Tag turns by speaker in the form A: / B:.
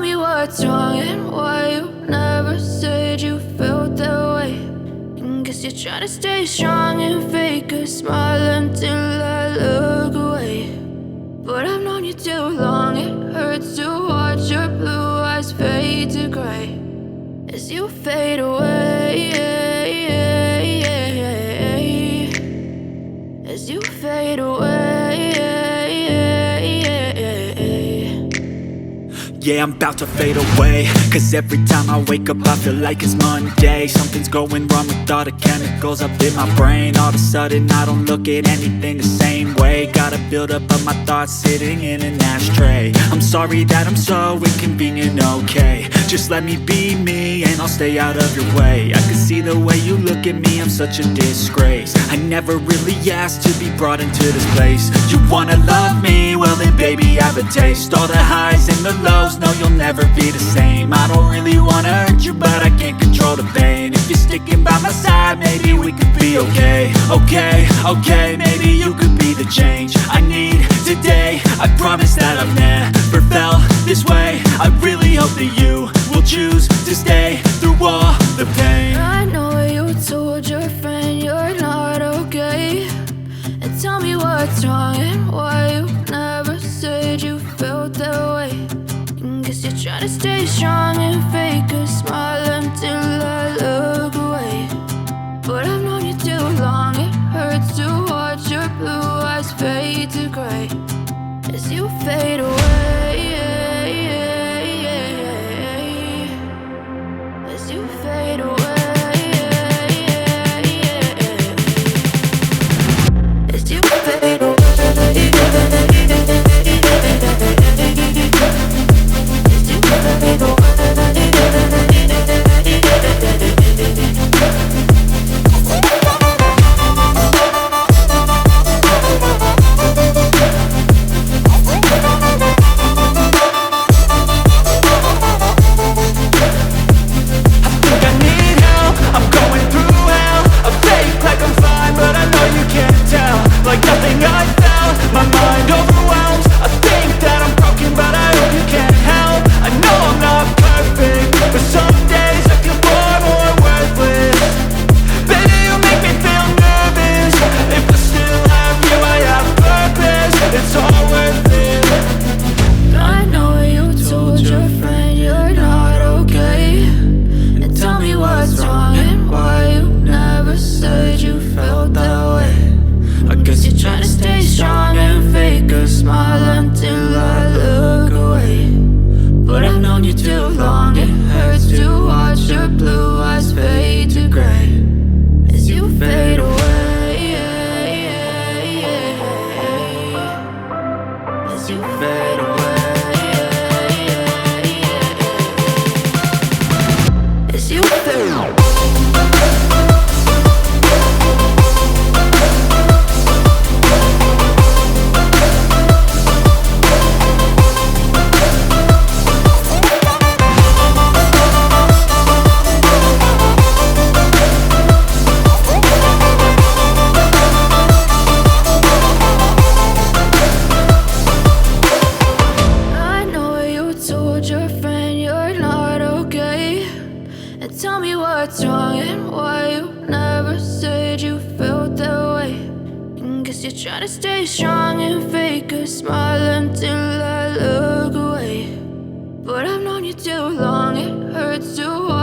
A: me what's wrong and why you never said you felt that way. And guess you're trying to stay strong and fake a smile until I look away. But I've known you too long, it hurts to watch your blue eyes fade to gray as you fade away, as you fade away.
B: Yeah, I'm about to fade away, cause every time I wake up I feel like it's Monday. Something's going wrong with all the chemicals up in my brain. All of a sudden I don't look at anything the same way. Gotta build up of my thoughts sitting in an ashtray. I'm sorry that I'm so inconvenient, okay. Just let me be me and I'll stay out of your way. I can see the way you look at me, I'm such a disgrace. I never really asked to be brought into this place. You wanna love me? Well then baby I have a taste. All the highs and the lows, no you'll never be the same. I don't really wanna hurt you but I can't control the pain. If you're sticking by my side maybe we could be okay. Okay, maybe you could be the change I need today. I promise that I've never felt this way. I really hope that you will choose to stay through all the pain.
A: I know you told your friend you're not okay, and tell me what's wrong and why you never said you felt that way. And guess you're trying to stay strong and fake a smile until I look away. But I've known you too long, it hurts to watch your blue eyes fade to gray as you fade away, as you fade away, as you fade away. Try to stay strong and fake a smile until I look away. But I've known you too long, it hurts to watch